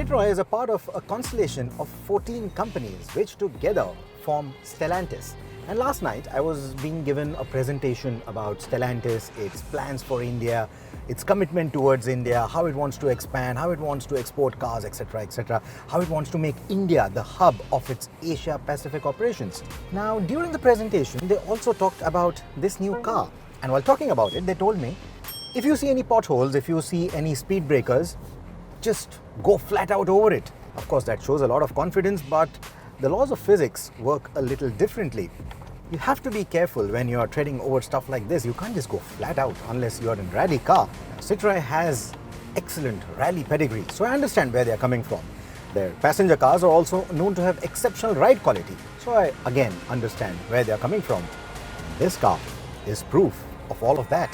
Citroën is a part of a constellation of 14 companies which together form Stellantis. And last night I was being given a presentation about Stellantis, its plans for India, its commitment towards India, how it wants to expand, how it wants to export cars, etc., how it wants to make India the hub of its Asia-Pacific operations. Now, during the presentation, they also talked about this new car. And while talking about it, they told me, if you see any potholes, if you see any speed breakers, just go flat out over it. Of course, that shows a lot of confidence, but the laws of physics work a little differently. You have to be careful when you are treading over stuff like this. You can't just go flat out unless you are in a rally car. Citroën has excellent rally pedigree, so I understand where they are coming from. Their passenger cars are also known to have exceptional ride quality, so I again understand where they are coming from. This car is proof of all of that.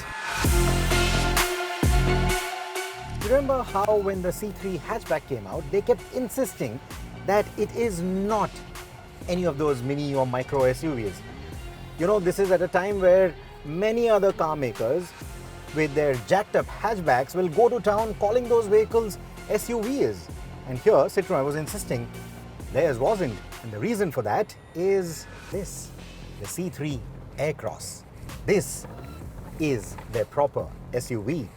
Remember how when the C3 hatchback came out, they kept insisting that it is not any of those mini or micro SUVs. You know, this is at a time where many other car makers with their jacked up hatchbacks will go to town calling those vehicles SUVs. And here Citroën was insisting theirs wasn't. And the reason for that is this, the C3 Aircross. This is their proper SUV.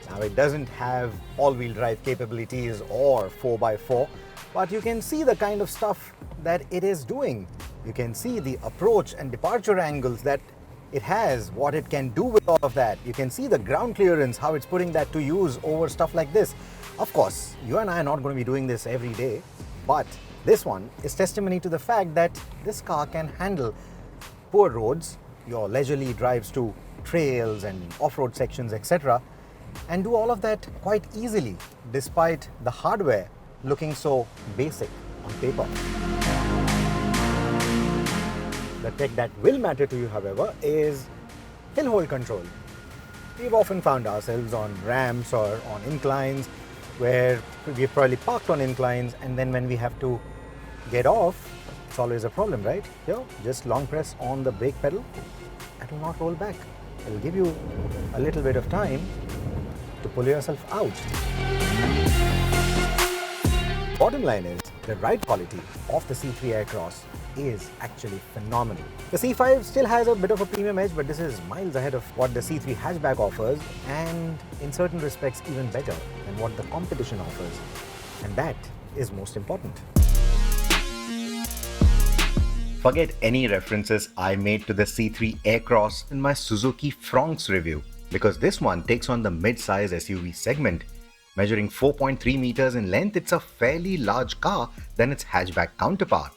Now, it doesn't have all-wheel drive capabilities or 4x4, but you can see the kind of stuff that it is doing. You can see the approach and departure angles that it has, what it can do with all of that. You can see the ground clearance, how it's putting that to use over stuff like this. Of course, you and I are not going to be doing this every day, but this one is testimony to the fact that this car can handle poor roads, your leisurely drives to trails and off-road sections, etc., and do all of that quite easily, despite the hardware looking so basic on paper. The tech that will matter to you, however, is hill hold control. We've often found ourselves on ramps or on inclines where we've probably parked on inclines, and then when we have to get off, it's always a problem, right? Here, just long press on the brake pedal, it will not roll back. It will give you a little bit of time to pull yourself out. Bottom line is, the ride quality of the C3 Aircross is actually phenomenal. The C5 still has a bit of a premium edge, but this is miles ahead of what the C3 hatchback offers, and in certain respects even better than what the competition offers. And that is most important. Forget any references I made to the C3 Aircross in my Suzuki Fronx review, because this one takes on the mid-size SUV segment. Measuring 4.3 meters in length, it's a fairly large car than its hatchback counterpart.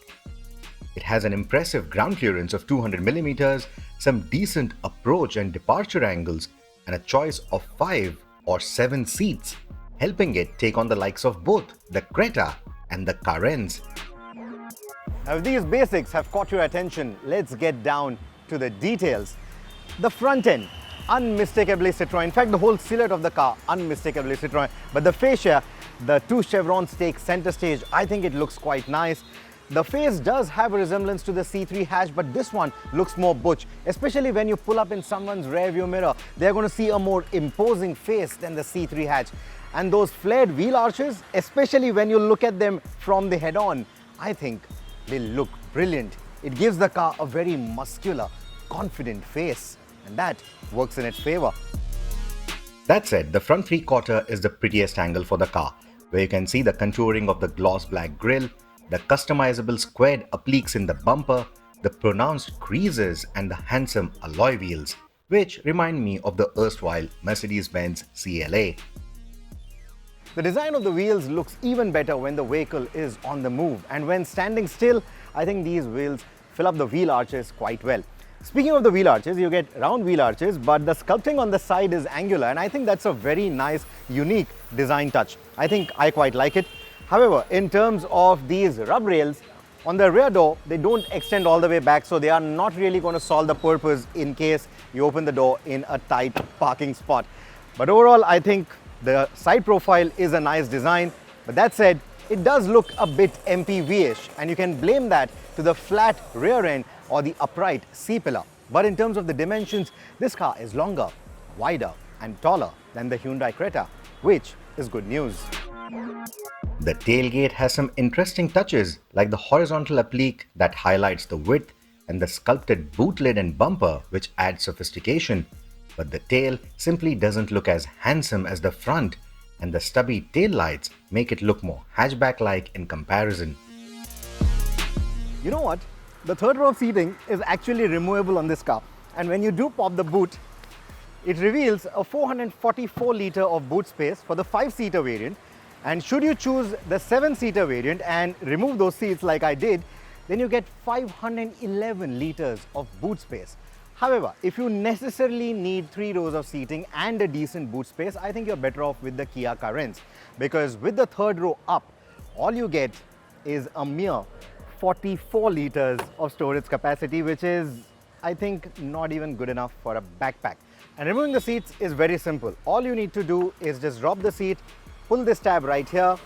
It has an impressive ground clearance of 200 millimeters, some decent approach and departure angles, and a choice of 5 or 7 seats, helping it take on the likes of both the Creta and the Carens. Now, if these basics have caught your attention, let's get down to the details. The front end, unmistakably Citroën. In fact, the whole silhouette of the car, unmistakably Citroën. But the fascia, the two chevrons take center stage. I think it looks quite nice. The face does have a resemblance to the C3 hatch, but this one looks more butch, especially when you pull up in someone's rear view mirror. They're going to see a more imposing face than the C3 hatch. And those flared wheel arches, especially when you look at them from the head-on, I think they look brilliant. It gives the car a very muscular, confident face, and that works in its favor. That said, the front three-quarter is the prettiest angle for the car, where you can see the contouring of the gloss black grille, the customizable squared appliques in the bumper, the pronounced creases, and the handsome alloy wheels, which remind me of the erstwhile Mercedes-Benz CLA. The design of the wheels looks even better when the vehicle is on the move, and when standing still, I think these wheels fill up the wheel arches quite well. Speaking of the wheel arches, you get round wheel arches, but the sculpting on the side is angular, and I think that's a very nice, unique design touch. I think I quite like it. However, in terms of these rub rails, on the rear door, they don't extend all the way back, so they are not really going to solve the purpose in case you open the door in a tight parking spot. But overall, I think the side profile is a nice design. But that said, it does look a bit MPV-ish, and you can blame that to the flat rear end or the upright C-pillar. But in terms of the dimensions, this car is longer, wider, and taller than the Hyundai Creta, which is good news. The tailgate has some interesting touches like the horizontal applique that highlights the width and the sculpted boot lid and bumper which adds sophistication. But the tail simply doesn't look as handsome as the front, and the stubby tail lights make it look more hatchback-like in comparison. You know what? The third row of seating is actually removable on this car, and when you do pop the boot, it reveals a 444 litre of boot space for the 5-seater variant. And should you choose the 7-seater variant and remove those seats like I did, then you get 511 litres of boot space. However, if you necessarily need 3 rows of seating and a decent boot space, I think you're better off with the Kia Carens, because with the third row up, all you get is a mere 44 litres of storage capacity, which is, I think, not even good enough for a backpack. And removing the seats is very simple. All you need to do is just drop the seat, pull this tab right here,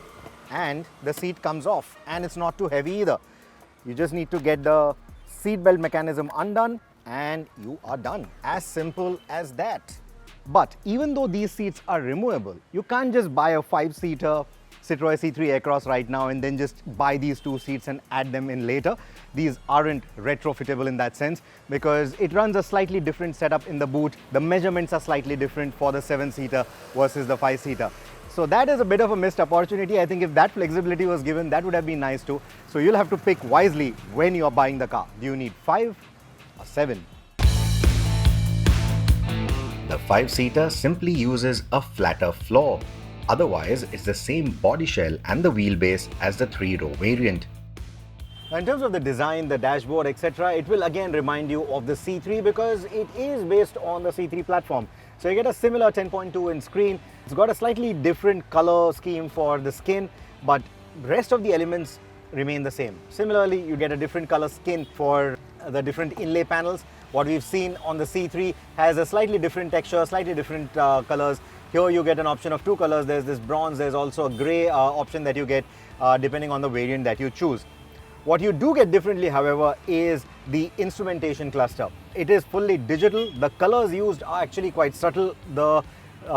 and the seat comes off, and it's not too heavy either. You just need to get the seat belt mechanism undone and you are done. As simple as that. But even though these seats are removable, you can't just buy a 5-seater Citroën C3 Aircross right now and then just buy these 2 seats and add them in later. These aren't retrofittable in that sense because it runs a slightly different setup in the boot. The measurements are slightly different for the 7-seater versus the 5-seater. So that is a bit of a missed opportunity. I think if that flexibility was given, that would have been nice too. So you'll have to pick wisely when you're buying the car. Do you need 5 or 7? The 5-seater simply uses a flatter floor. Otherwise, it's the same body shell and the wheelbase as the 3-row variant. Now, in terms of the design, the dashboard, etc., it will again remind you of the C3 because it is based on the C3 platform. So you get a similar 10.2-inch screen. It's got a slightly different color scheme for the skin, but rest of the elements remain the same. Similarly, you get a different color skin for the different inlay panels. What we've seen on the C3 has a slightly different texture, slightly different colors. Here you get an option of 2 colors. There's this bronze, there's also a gray option that you get depending on the variant that you choose. What you do get differently, however, is the instrumentation cluster. It is fully digital. The colors used are actually quite subtle. The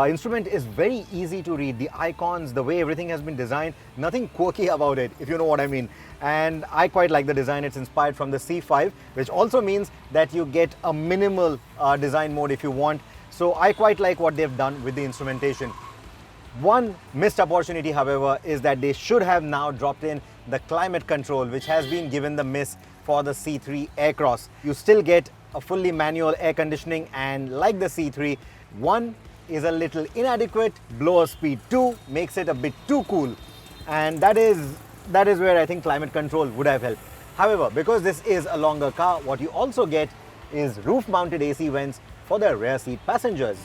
instrument is very easy to read. The icons, the way everything has been designed, nothing quirky about it, if you know what I mean. And I quite like the design. It's inspired from the C5, which also means that you get a minimal design mode if you want. So I quite like what they've done with the instrumentation. One missed opportunity, however, is that they should have now dropped in the climate control, which has been given the miss for the C3 Aircross. You still get a fully manual air conditioning, and like the C3, 1 is a little inadequate, blower speed 2 makes it a bit too cool, and that is where I think climate control would have helped. However, because this is a longer car, what you also get is roof-mounted AC vents for the rear seat passengers.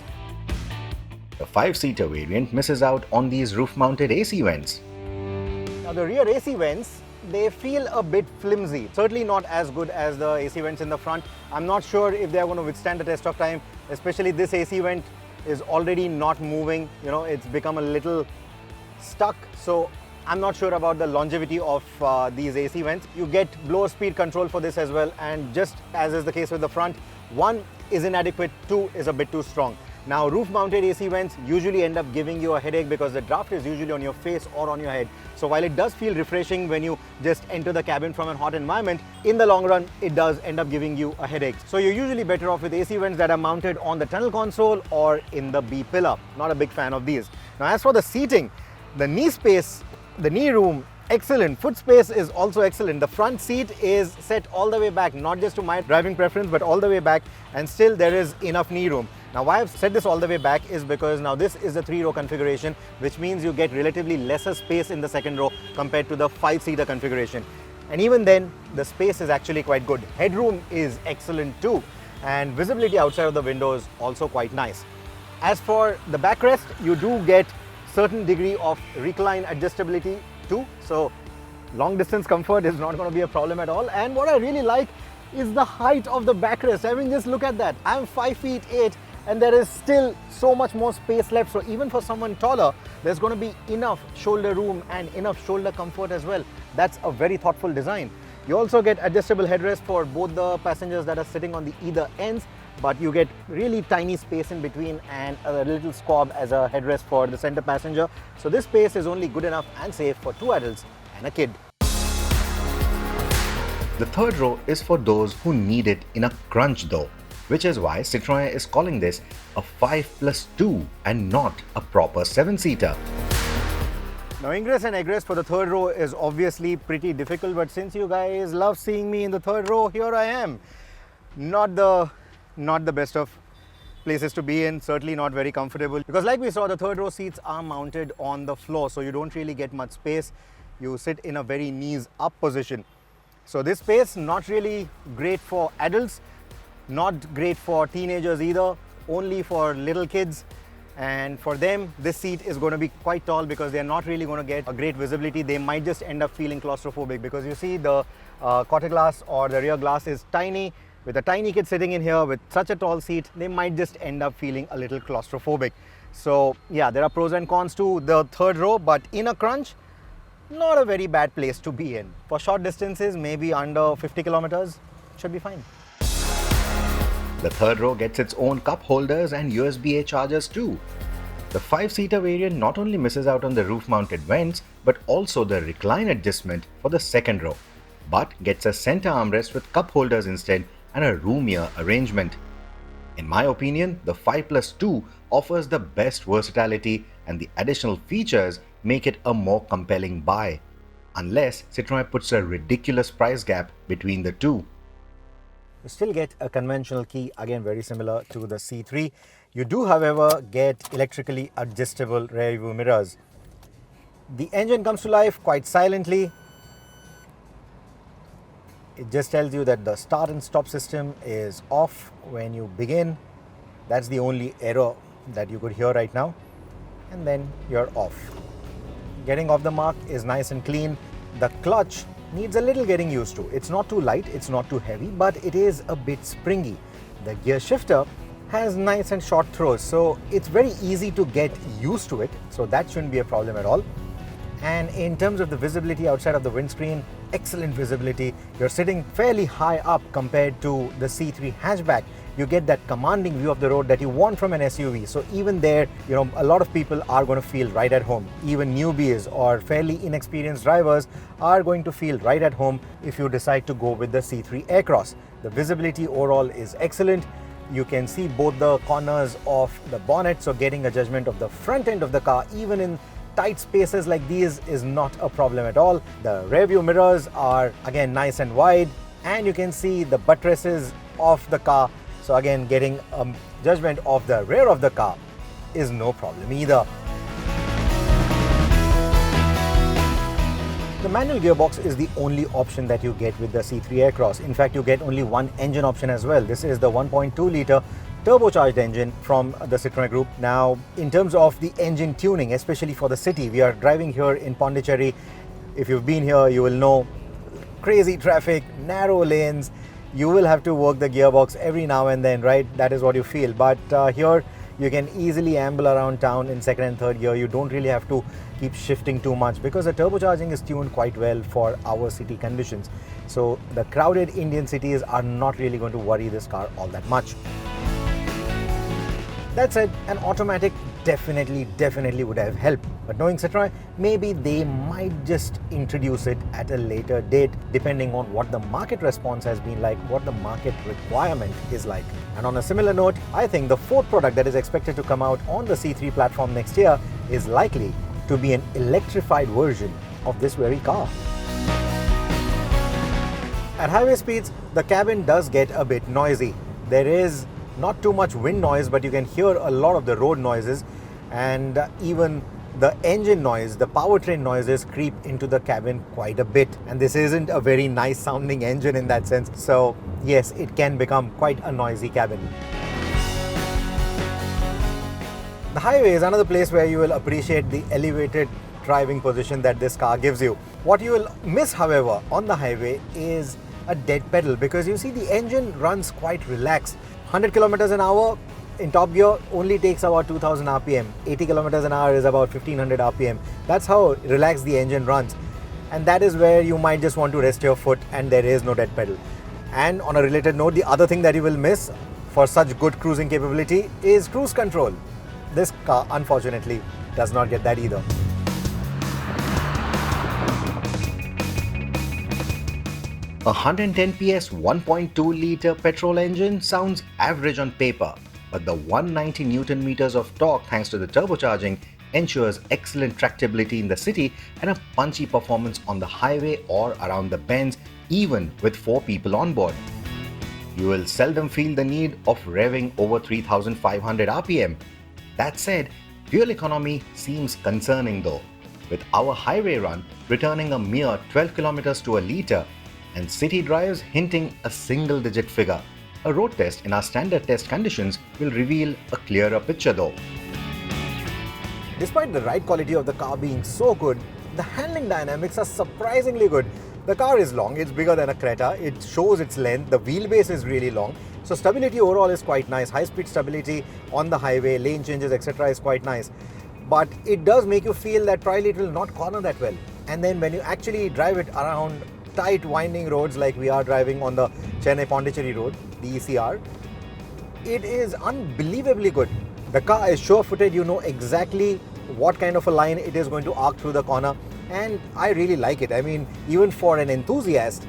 The 5-seater variant misses out on these roof-mounted AC vents. Now the rear AC vents, they feel a bit flimsy. Certainly not as good as the AC vents in the front. I'm not sure if they're going to withstand the test of time, especially this AC vent is already not moving. You know, it's become a little stuck. So I'm not sure about the longevity of these AC vents. You get blower speed control for this as well. And just as is the case with the front, 1 is inadequate, 2 is a bit too strong. Now, roof-mounted AC vents usually end up giving you a headache because the draft is usually on your face or on your head. So while it does feel refreshing when you just enter the cabin from a hot environment, in the long run, it does end up giving you a headache. So you're usually better off with AC vents that are mounted on the tunnel console or in the B pillar. Not a big fan of these. Now, as for the seating, the knee space, the knee room, excellent. Foot space is also excellent. The front seat is set all the way back, not just to my driving preference, but all the way back, and still there is enough knee room. Now, why I've set this all the way back is because now this is the 3-row configuration, which means you get relatively lesser space in the second row compared to the 5-seater configuration. And even then, the space is actually quite good. Headroom is excellent too, and visibility outside of the windows also quite nice. As for the backrest, you do get certain degree of recline adjustability too. So long distance comfort is not going to be a problem at all. And what I really like is the height of the backrest. I mean, just look at that. I'm 5'8", and there is still so much more space left. So even for someone taller, there's going to be enough shoulder room and enough shoulder comfort as well. That's a very thoughtful design. You also get adjustable headrest for both the passengers that are sitting on the either ends, but you get really tiny space in between and a little squab as a headrest for the center passenger. So this space is only good enough and safe for 2 adults and a kid. The third row is for those who need it in a crunch though, which is why Citroën is calling this a 5+2 and not a proper 7-seater. Now ingress and egress for the third row is obviously pretty difficult, but since you guys love seeing me in the third row, here I am. Not the best of places to be in, certainly not very comfortable, because like we saw, the third row seats are mounted on the floor, so you don't really get much space. You sit in a very knees up position. So this space not really great for adults, not great for teenagers either, only for little kids. And for them, this seat is going to be quite tall because they're not really going to get a great visibility. They might just end up feeling claustrophobic because you see the quarter glass or the rear glass is tiny. With a tiny kid sitting in here with such a tall seat, they might just end up feeling a little claustrophobic. So yeah, there are pros and cons to the third row, but in a crunch, not a very bad place to be in. For short distances, maybe under 50 kilometers, should be fine. The third row gets its own cup holders and USB-A chargers too. The 5-seater variant not only misses out on the roof-mounted vents, but also the recline adjustment for the second row, but gets a center armrest with cup holders instead and a roomier arrangement. In my opinion, the 5+2 offers the best versatility and the additional features make it a more compelling buy, unless Citroën puts a ridiculous price gap between the two. You still get a conventional key, again very similar to the C3. You do, however, get electrically adjustable rear view mirrors. The engine comes to life quite silently. It just tells you that the start and stop system is off when you begin. That's the only error that you could hear right now. And then you're off. Getting off the mark is nice and clean. The clutch needs a little getting used to. It's not too light, it's not too heavy, but it is a bit springy. The gear shifter has nice and short throws, so it's very easy to get used to it. So that shouldn't be a problem at all. And in terms of the visibility outside of the windscreen, excellent visibility. You're sitting fairly high up compared to the C3 hatchback. You get that commanding view of the road that you want from an SUV. So even there, a lot of people are going to feel right at home. Even newbies or fairly inexperienced drivers are going to feel right at home if you decide to go with the C3 Aircross. The visibility overall is excellent. You can see both the corners of the bonnet, so getting a judgment of the front end of the car, even in tight spaces like these, is not a problem at all. The rear view mirrors are again nice and wide, and you can see the buttresses of the car. So again, getting a judgment of the rear of the car is no problem either. The manual gearbox is the only option that you get with the C3 Aircross. In fact, you get only one engine option as well. This is the 1.2 litre turbocharged engine from the Citroën Group. Now, in terms of the engine tuning, especially for the city, we are driving here in Pondicherry. If you've been here, you will know crazy traffic, narrow lanes. You will have to work the gearbox every now and then, right? That is what you feel. But here, you can easily amble around town in second and third gear. You don't really have to keep shifting too much because the turbocharging is tuned quite well for our city conditions. So the crowded Indian cities are not really going to worry this car all that much. That said, an automatic definitely would have helped. But knowing Citroën, maybe they might just introduce it at a later date, depending on what the market response has been like, what the market requirement is like. And on a similar note, I think the fourth product that is expected to come out on the C3 platform next year is likely to be an electrified version of this very car. At highway speeds, the cabin does get a bit noisy. There is not too much wind noise, but you can hear a lot of the road noises, and even the engine noise, the powertrain noises creep into the cabin quite a bit. And this isn't a very nice sounding engine in that sense. So yes, it can become quite a noisy cabin. The highway is another place where you will appreciate the elevated driving position that this car gives you. What you will miss, however, on the highway is a dead pedal, because you see the engine runs quite relaxed. 100 kilometers an hour in top gear only takes about 2000 RPM. 80 kilometers an hour is about 1500 RPM. That's how relaxed the engine runs. And that is where you might just want to rest your foot and there is no dead pedal. And on a related note, the other thing that you will miss, for such good cruising capability is cruise control. This car, unfortunately, does not get that either. A 110 PS 1.2-litre petrol engine sounds average on paper, but the 190 Newton meters of torque thanks to the turbocharging ensures excellent tractability in the city and a punchy performance on the highway or around the bends, even with 4 people on board. You will seldom feel the need of revving over 3,500 RPM. That said, fuel economy seems concerning though, with our highway run returning a mere 12 kilometers to a litre and city drives hinting a single-digit figure. A road test in our standard test conditions will reveal a clearer picture though. Despite the ride quality of the car being so good, the handling dynamics are surprisingly good. The car is long, it's bigger than a Creta, it shows its length, the wheelbase is really long, so stability overall is quite nice. High-speed stability on the highway, lane changes, etc. is quite nice. But it does make you feel that probably it will not corner that well. And then when you actually drive it around tight winding roads like we are driving on the Chennai-Pondicherry road, the ECR, it is unbelievably good. The car is sure-footed, you know exactly what kind of a line it is going to arc through the corner, and I really like it. I mean, even for an enthusiast,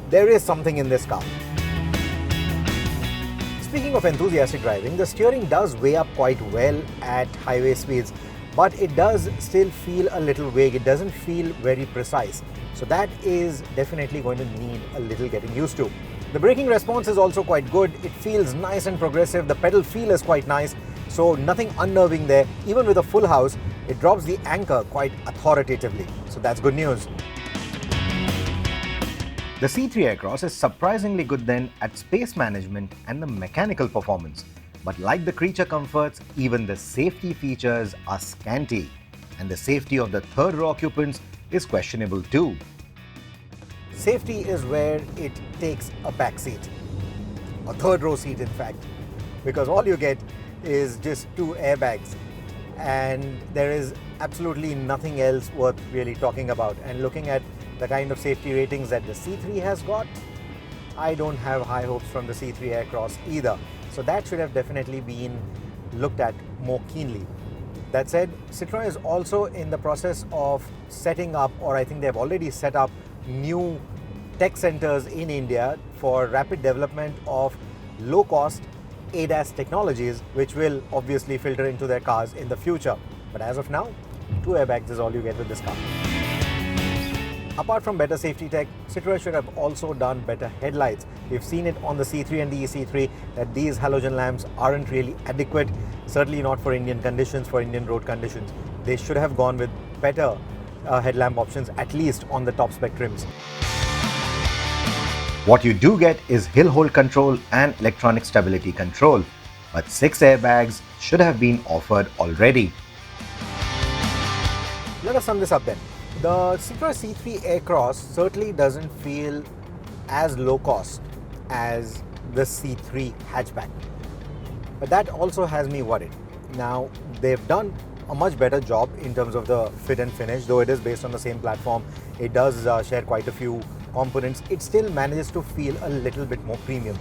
there is something in this car. Speaking of enthusiastic driving, the steering does weigh up quite well at highway speeds, but it does still feel a little vague. It doesn't feel very precise. So that is definitely going to need a little getting used to. The braking response is also quite good. It feels nice and progressive. The pedal feel is quite nice. So nothing unnerving there. Even with a full house, it drops the anchor quite authoritatively. So that's good news. The C3 Aircross is surprisingly good then at space management and the mechanical performance. But like the creature comforts, even the safety features are scanty. And the safety of the third row occupants is questionable too. Safety is where it takes a back seat. A third row seat, in fact. Because all you get is just 2 airbags. And there is absolutely nothing else worth really talking about. And looking at the kind of safety ratings that the C3 has got, I don't have high hopes from the C3 Aircross either. So that should have definitely been looked at more keenly. That said, Citroën is also in the process of setting up, or I think they've already set up, new tech centers in India for rapid development of low-cost ADAS technologies, which will obviously filter into their cars in the future. But as of now, 2 airbags is all you get with this car. Apart from better safety tech, Citroën should have also done better headlights. We've seen it on the C3 and the EC3 that these halogen lamps aren't really adequate, certainly not for Indian conditions, for Indian road conditions. They should have gone with better headlamp options, at least on the top spec trims. What you do get is hill hold control and electronic stability control, but 6 airbags should have been offered already. Let us sum this up then. The Citroën C3 Aircross certainly doesn't feel as low cost as the C3 hatchback. But that also has me worried. Now, they've done a much better job in terms of the fit and finish, though it is based on the same platform. It does share quite a few components. It still manages to feel a little bit more premium.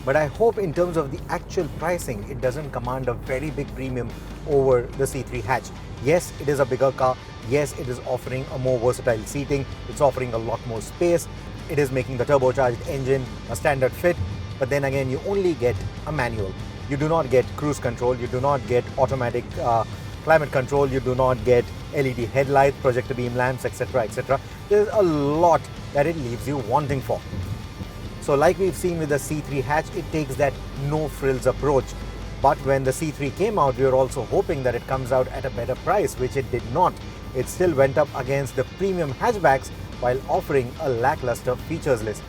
But I hope in terms of the actual pricing, it doesn't command a very big premium over the C3 hatch. Yes, it is a bigger car. Yes, it is offering a more versatile seating. It's offering a lot more space. It is making the turbocharged engine a standard fit. But then again, you only get a manual. You do not get cruise control. You do not get automatic climate control. You do not get LED headlights, projector beam lamps, etc., etc. There's a lot that it leaves you wanting for. So like we've seen with the C3 hatch, it takes that no frills approach. But when the C3 came out, we were also hoping that it comes out at a better price, which it did not. It still went up against the premium hatchbacks while offering a lackluster features list.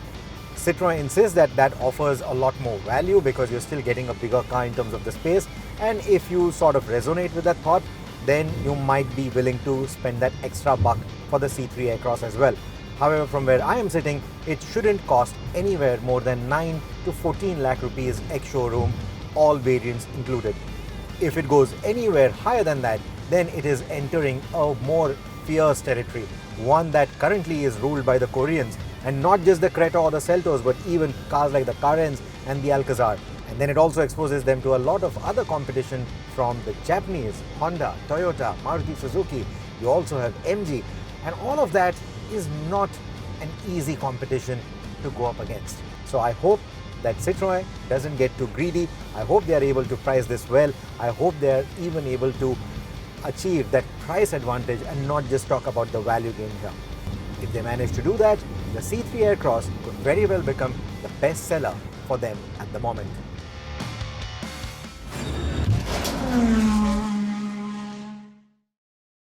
Citroën insists that that offers a lot more value because you're still getting a bigger car in terms of the space, and if you sort of resonate with that thought, then you might be willing to spend that extra buck for the C3 Aircross as well. However, from where I am sitting, it shouldn't cost anywhere more than 9 to 14 lakh rupees ex-showroom, all variants included. If it goes anywhere higher than that, then it is entering a more fierce territory, one that currently is ruled by the Koreans, and not just the Creta or the Seltos, but even cars like the Carens and the Alcazar. And then it also exposes them to a lot of other competition from the Japanese, Honda, Toyota, Maruti Suzuki. You also have MG, and all of that is not an easy competition to go up against. So I hope that Citroën doesn't get too greedy. I hope they are able to price this well. I hope they are even able to achieve that price advantage and not just talk about the value gain here. If they manage to do that, the C3 Aircross could very well become the best seller for them at the moment.